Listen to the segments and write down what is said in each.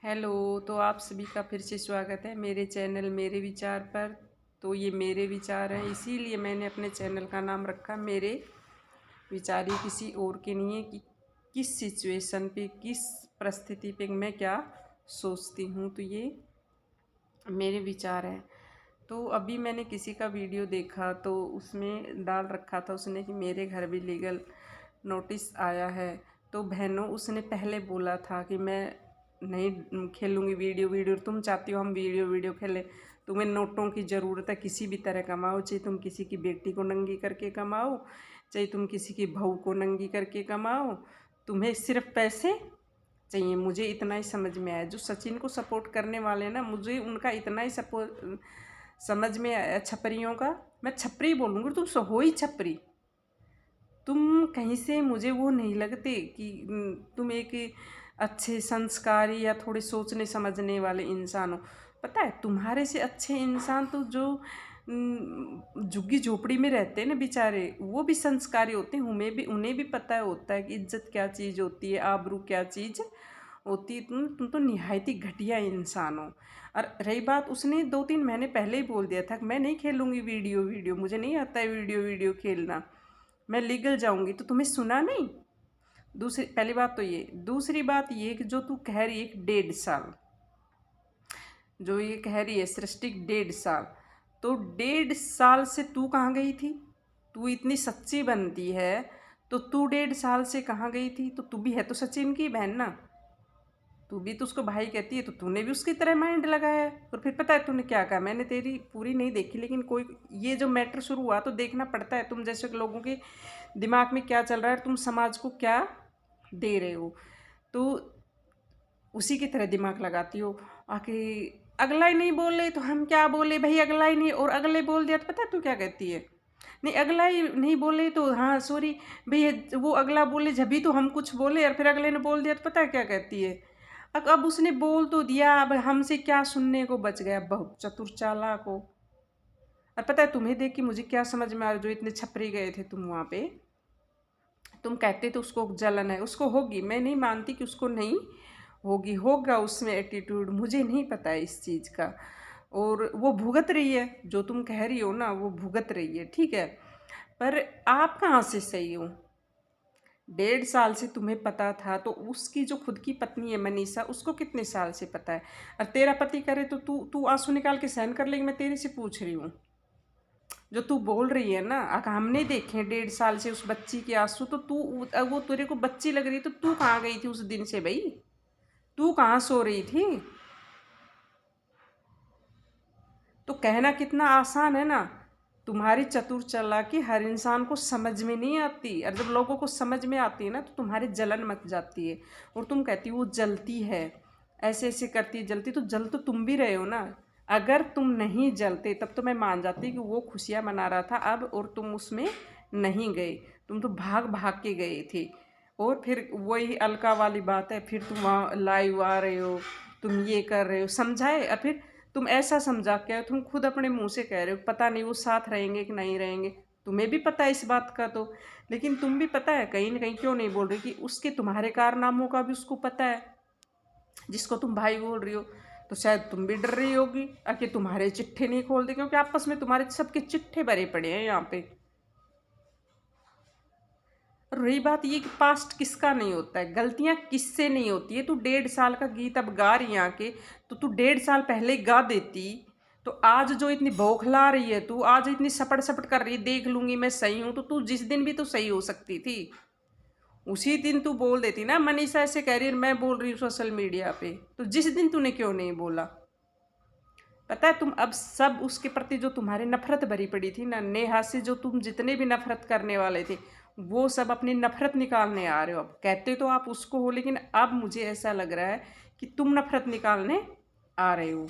Hello. तो आप सभी का फिर से स्वागत है मेरे चैनल मेरे विचार पर। तो ये मेरे विचार हैं, इसीलिए मैंने अपने चैनल का नाम रखा मेरे विचार। ये किसी और के नहीं है कि किस सिचुएशन पे, किस परिस्थिति पे मैं क्या सोचती हूँ। तो ये मेरे विचार हैं। तो अभी मैंने किसी का वीडियो देखा तो उसमें डाल रखा था उसने कि मेरे घर भी लीगल नोटिस आया है। तो बहनों, उसने पहले बोला था कि मैं नहीं खेलूँगी वीडियो वीडियो। तुम चाहती हो हम वीडियो वीडियो खेलें, तुम्हें नोटों की ज़रूरत है, किसी भी तरह कमाओ, चाहे तुम किसी की बेटी को नंगी करके कमाओ, चाहे तुम किसी की बहू को नंगी करके कमाओ, तुम्हें सिर्फ पैसे चाहिए। मुझे इतना ही समझ में आया। जो सचिन को सपोर्ट करने वाले ना, मुझे उनका इतना ही सपोर्ट समझ में आया छपरियों का। मैं छपरी बोलूँगी, तुम हो ही छपरी। तुम कहीं से मुझे वो नहीं लगते कि तुम एक अच्छे संस्कारी या थोड़े सोचने समझने वाले इंसान हो। पता है, तुम्हारे से अच्छे इंसान तो जो झुग्गी झोपड़ी में रहते हैं ना बेचारे, वो भी संस्कारी होते हैं। उन्हें भी पता होता है कि इज्जत क्या चीज़ होती है, आबरू क्या चीज़ होती है। तुम तो निहायती घटिया इंसान हो। और रही बात, उसने 2-3 महीने पहले ही बोल दिया था कि मैं नहीं खेलूँगी वीडियो वीडियो, मुझे नहीं आता है वीडियो वीडियो खेलना, मैं लीगल जाऊँगी। तो तुम्हें सुना नहीं। दूसरी पहली बात तो ये, दूसरी बात ये कि जो तू कह रही है कि 1.5 साल, जो ये कह रही है सृष्टि 1.5 साल, तो 1.5 साल से तू कहाँ गई थी? तू इतनी सच्ची बनती है तो तू 1.5 साल से कहाँ गई थी? तो तू भी है तो सचिन की बहन ना, तू भी तो उसको भाई कहती है, तो तूने भी उसकी तरह माइंड लगाया है। और फिर पता है तूने क्या कहा? मैंने तेरी पूरी नहीं देखी, लेकिन कोई ये जो मैटर शुरू हुआ तो देखना पड़ता है तुम जैसे लोगों के दिमाग में क्या चल रहा है, तुम समाज को क्या दे रहे हो। तो उसी की तरह दिमाग लगाती हो आके। अगला ही नहीं बोले तो हम क्या बोले भाई, अगला ही नहीं, और अगले बोल दिया तो पता है तू क्या कहती है? नहीं, अगला ही नहीं बोले तो हाँ सॉरी भैया, वो अगला बोले जभी तो हम कुछ बोले, और फिर अगले ने बोल दिया तो पता है क्या कहती है? अब उसने बोल तो दिया, अब हमसे क्या सुनने को बच गया? बहुत चतुर चालाक हो। और पता है तुम्हें देख के मुझे क्या समझ में आ रहा, जो इतने छपरी गए थे तुम वहाँ पे, तुम कहते तो उसको जलन है, उसको होगी, मैं नहीं मानती कि उसको नहीं होगी, होगा उसमें एटीट्यूड, मुझे नहीं पता है इस चीज़ का। और वो भुगत रही है, जो तुम कह रही हो ना वो भुगत रही है, ठीक है। पर आप कहाँ से सही हो? 1.5 साल से तुम्हें पता था, तो उसकी जो खुद की पत्नी है मनीषा, उसको कितने साल से पता है? और तेरा पति करे तो तू तू आंसू निकाल के सहन कर लेगी? मैं तेरे से पूछ रही हूँ। जो तू बोल रही है ना, अगर हमने देखे 1.5 साल से उस बच्ची के आंसू, तो तू वो तेरे को बच्ची लग रही, तो तू कहाँ गई थी उस दिन से भाई? तू कहाँ सो रही थी? तो कहना कितना आसान है ना। तुम्हारी चतुर चालाकी हर इंसान को समझ में नहीं आती, और जब लोगों को समझ में आती है ना तो तुम्हारी जलन मच जाती है। और तुम कहती हो वो जलती है, ऐसे ऐसे करती है जलती, तो जल तो तुम भी रहे हो ना। अगर तुम नहीं जलते तब तो मैं मान जाती कि वो खुशियाँ मना रहा था अब, और तुम उसमें नहीं गए, तुम तो भाग भाग के गए थे। और फिर वही अलका वाली बात है, फिर तुम वहाँ लाइव आ रहे हो, तुम ये कर रहे हो, समझाए, और फिर तुम ऐसा समझा के तुम खुद अपने मुंह से कह रहे हो पता नहीं वो साथ रहेंगे कि नहीं रहेंगे। तुम्हें भी पता है इस बात का तो, लेकिन तुम भी पता है कहीं ना कहीं क्यों नहीं बोल रही कि उसके तुम्हारे कारनामों का भी उसको पता है, जिसको तुम भाई बोल रही हो। तो शायद तुम भी डर रही होगी कि तुम्हारे चिट्ठे नहीं खोल दे, क्योंकि आपस में तुम्हारे सबके चिट्ठे भरे पड़े हैं यहाँ पे। और रही बात ये कि पास्ट किसका नहीं होता है, गलतियां किससे नहीं होती है। तू 1.5 साल का गीत अब गा रही है के, तो तू 1.5 साल पहले गा देती, तो आज जो इतनी बौखला रही है तू, आज इतनी सपट सपट कर रही है देख लूंगी मैं सही हूं, तो तू जिस दिन भी तो सही हो सकती थी। उसी दिन तू बोल देती ना मनीषा ऐसे कह रही है, मैं बोल रही हूँ सोशल मीडिया पे, तो जिस दिन तूने क्यों नहीं बोला? पता है तुम अब सब उसके प्रति जो तुम्हारी नफरत भरी पड़ी थी ना, नेहा से जो तुम जितने भी नफरत करने वाले थे, वो सब अपनी नफरत निकालने आ रहे हो। अब कहते तो आप उसको हो, लेकिन अब मुझे ऐसा लग रहा है कि तुम नफरत निकालने आ रहे हो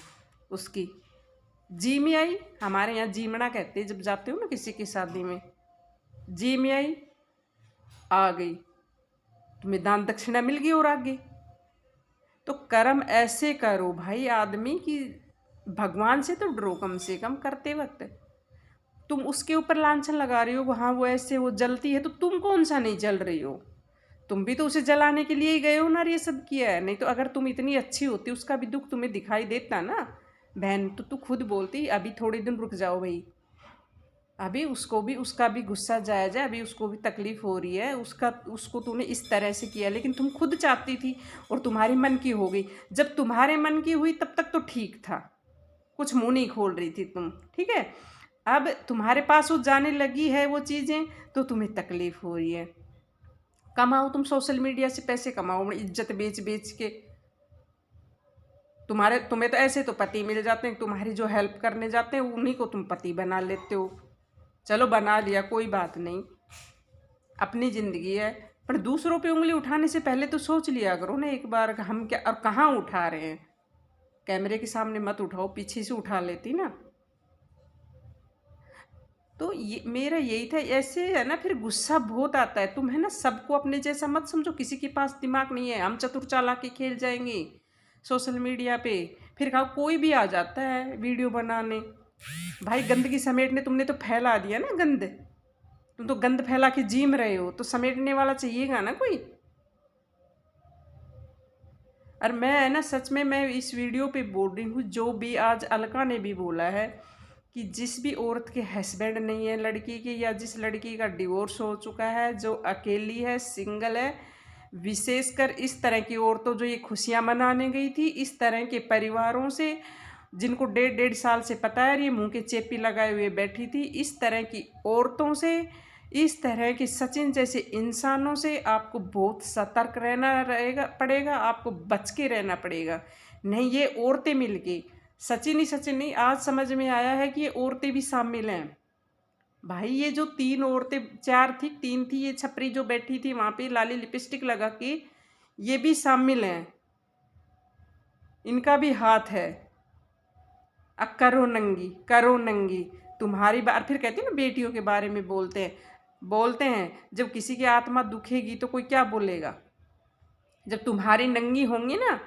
उसकी। जी में आई, हमारे यहाँ जीमना कहते हैं जब जाते हो ना किसी की शादी में, जी में आई, आ गई, तुम्हें दान दक्षिणा मिल गई और आगे। तो कर्म ऐसे करो भाई आदमी की, भगवान से तो डरो कम से कम करते वक्त। तुम उसके ऊपर लांछन लगा रही हो, हाँ वो ऐसे वो जलती है, तो तुम कौन सा नहीं जल रही हो? तुम भी तो उसे जलाने के लिए ही गए हो ना, ये सब किया है। नहीं तो अगर तुम इतनी अच्छी होती, उसका भी दुख तुम्हें दिखाई देता ना बहन, तो तू खुद बोलती अभी थोड़े दिन रुक जाओ भाई, अभी उसको भी, उसका भी गुस्सा जायज़ है, अभी उसको भी तकलीफ़ हो रही है, उसका उसको तूने इस तरह से किया, लेकिन तुम खुद चाहती थी और तुम्हारे मन की हो गई। जब तुम्हारे मन की हुई तब तक तो ठीक था, कुछ मुंह नहीं खोल रही थी तुम, ठीक है। अब तुम्हारे पास वो जाने लगी है वो चीज़ें, तो तुम्हें तकलीफ़ हो रही है। कमाओ, तुम सोशल मीडिया से पैसे कमाओ, इज्जत बेच बेच के। तुम्हें तो ऐसे तो पति मिल जाते हैं, तुम्हारी जो हेल्प करने जाते हैं उन्हीं को तुम पति बना लेते हो। चलो बना लिया, कोई बात नहीं, अपनी ज़िंदगी है। पर दूसरों पे उंगली उठाने से पहले तो सोच लिया करो ना एक बार, हम क्या और कहाँ उठा रहे हैं। कैमरे के सामने मत उठाओ, पीछे से उठा लेती ना। तो ये मेरा यही था, ऐसे है ना, फिर गुस्सा बहुत आता है। तुम है ना सबको अपने जैसा मत समझो, किसी के पास दिमाग नहीं है, हम चतुर चालाकी खेल जाएंगे सोशल मीडिया पे, फिर कहा कोई भी आ जाता है वीडियो बनाने। भाई गंदगी समेटने तुमने तो फैला दिया ना गंद, तुम तो गंद फैला के जीम रहे हो, तो समेटने वाला चाहिएगा ना कोई। और मैं है ना सच में, मैं इस वीडियो पे बोल रही हूँ, जो भी आज अलका ने भी बोला है कि जिस भी औरत के हस्बैंड नहीं है लड़की की, या जिस लड़की का डिवोर्स हो चुका है, जो अकेली है, सिंगल है, विशेषकर इस तरह की औरतों जो ये खुशियाँ मनाने गई थी, इस तरह के परिवारों से जिनको 1.5 से पता है ये मुंह के चेपी लगाए हुए बैठी थी, इस तरह की औरतों से, इस तरह के सचिन जैसे इंसानों से आपको बहुत सतर्क रहना पड़ेगा, आपको बच के रहना पड़ेगा। नहीं, ये औरतें मिलके, सचिन ही सचिन नहीं, आज समझ में आया है कि ये औरतें भी शामिल हैं। भाई ये जो 3 औरतें, 4 थी, 3 थी, ये छपरी जो बैठी थी वहाँ पे लाली लिपस्टिक लगा के, ये भी शामिल हैं, इनका भी हाथ है। करो नंगी, करो नंगी, तुम्हारी बात। फिर कहते हैं ना बेटियों के बारे में बोलते हैं जब किसी की आत्मा दुखेगी तो कोई क्या बोलेगा, जब तुम्हारी नंगी होंगी ना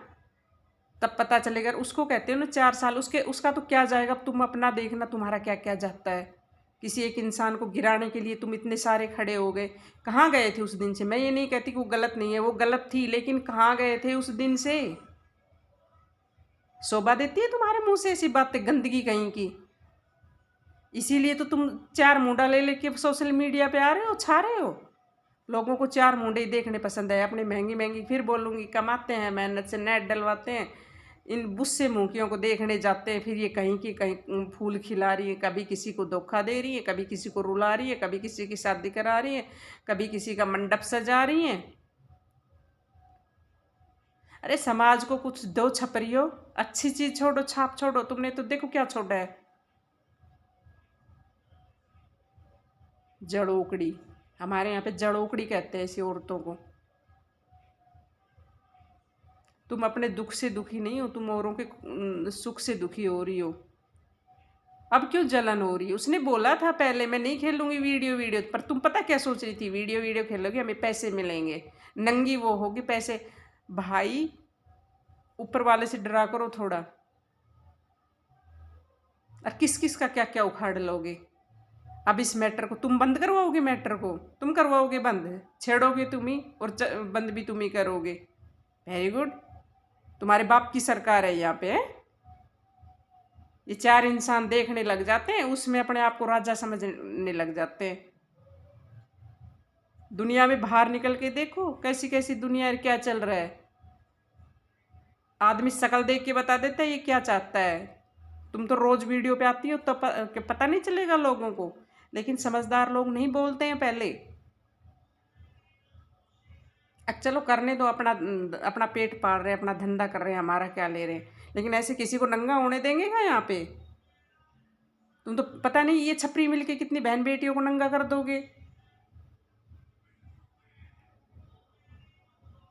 तब पता चलेगा। उसको कहते हो ना 4 साल, उसका तो क्या जाएगा, तुम अपना देखना तुम्हारा क्या क्या जाता है। किसी एक इंसान को गिराने के लिए तुम इतने सारे खड़े हो गए, कहाँ गए थे उस दिन से। मैं ये नहीं कहती कि वो गलत नहीं है, वो गलत थी, लेकिन कहाँ गए थे उस दिन से। शोभा देती है तुम्हारे मुंह से ऐसी बातें, गंदगी कहीं की। इसीलिए तो तुम 4 मुंडा ले लेके सोशल मीडिया पे आ रहे हो, छा रहे हो। लोगों को 4 मुंडे ही देखने पसंद है, अपनी महंगी महंगी, फिर बोलूँगी, कमाते हैं, मेहनत से नेट डलवाते हैं, इन बुस्से मुंकियों को देखने जाते हैं। फिर ये कहीं की कहीं फूल खिला रही है, कभी किसी को धोखा दे रही है, कभी किसी को रुला रही है, कभी किसी की शादी करा रही है, कभी किसी का मंडप सजा रही है। अरे समाज को कुछ दो छपरियो, अच्छी चीज़ छोड़ो, छाप छोड़ो। तुमने तो देखो क्या छोड़ा है, जड़ोकड़ी। हमारे यहाँ पे जड़ोकड़ी कहते हैं ऐसी औरतों को। तुम अपने दुख से दुखी नहीं हो, तुम औरों के सुख से दुखी हो रही हो। अब क्यों जलन हो रही है। उसने बोला था पहले मैं नहीं खेलूंगी वीडियो वीडियो, पर तुम पता क्या सोच रही थी, वीडियो वीडियो खेलोगे हमें पैसे मिलेंगे, नंगी वो होगी पैसे। भाई ऊपर वाले से डरा करो थोड़ा। और किस किस का क्या क्या उखाड़ लोगे। अब इस मैटर को तुम बंद करवाओगे, मैटर को तुम करवाओगे बंद, छेड़ोगे तुम ही, और बंद भी तुम ही करोगे। वेरी गुड, तुम्हारे बाप की सरकार है यहाँ पे है? ये 4 इंसान देखने लग जाते हैं, उसमें अपने आप को राजा समझने लग जाते हैं। दुनिया में बाहर निकल के देखो कैसी कैसी दुनिया है, क्या चल रहा है। आदमी शकल देख के बता देता है ये क्या चाहता है। तुम तो रोज वीडियो पे आती हो तो पता नहीं चलेगा लोगों को, लेकिन समझदार लोग नहीं बोलते हैं पहले। चलो करने दो, अपना अपना पेट पाल रहे हैं, अपना धंधा कर रहे हैं, हमारा क्या ले रहे हैं, लेकिन ऐसे किसी को नंगा होने देंगे क्या यहाँ पे। तुम तो पता नहीं ये छपरी मिलके कितनी बहन बेटियों को नंगा कर दोगे।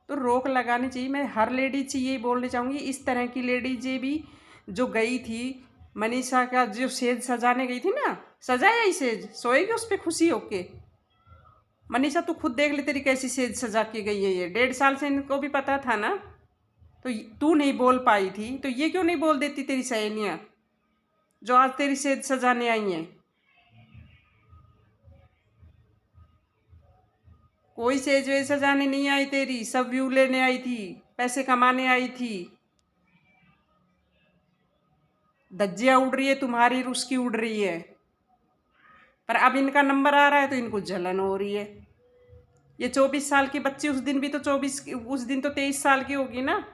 तो रोक लगानी चाहिए। मैं हर लेडीज से यही बोलना चाहूँगी, इस तरह की लेडीज भी जो गई थी, मनीषा का जो सेज सजाने गई थी ना, सजाया ही सेज, सोएगी उस पर खुशी होके। मनीषा तू खुद देख ले तेरी कैसी सेज सजा के गई है। ये 1.5 साल से इनको भी पता था ना, तो तू नहीं बोल पाई थी तो ये क्यों नहीं बोल देती तेरी सहेलियाँ जो आज तेरी सेज सजाने आई हैं। कोई सेज वे सजाने नहीं आई तेरी, सब व्यू लेने आई थी, पैसे कमाने आई थी। धज्जियां उड़ रही है तुम्हारी, उसकी उड़ रही है, पर अब इनका नंबर आ रहा है तो इनको जलन हो रही है। ये 24 साल की बच्ची उस दिन भी तो 24, उस दिन तो 23 साल की होगी ना,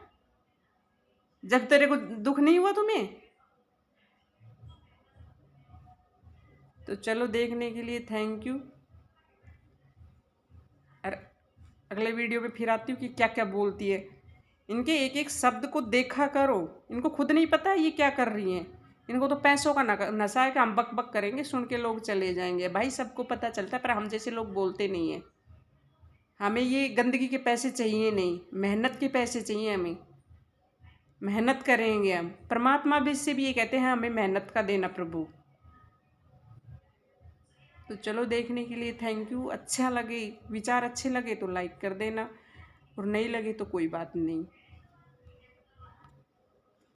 जब तेरे को दुख नहीं हुआ तुम्हें। तो चलो, देखने के लिए थैंक यू। और अगले वीडियो में फिर आती हूँ कि क्या क्या बोलती है। इनके एक एक शब्द को देखा करो, इनको खुद नहीं पता ये क्या कर रही हैं। इनको तो पैसों का नशा है कि हम बक बक करेंगे, सुन के लोग चले जाएंगे। भाई सबको पता चलता है, पर हम जैसे लोग बोलते नहीं हैं। हमें ये गंदगी के पैसे चाहिए नहीं, मेहनत के पैसे चाहिए हमें। मेहनत करेंगे हम, परमात्मा भी से भी ये कहते हैं हमें मेहनत का देना प्रभु। तो चलो, देखने के लिए थैंक यू। अच्छा लगे, विचार अच्छे लगे तो लाइक कर देना, और नहीं लगे तो कोई बात नहीं।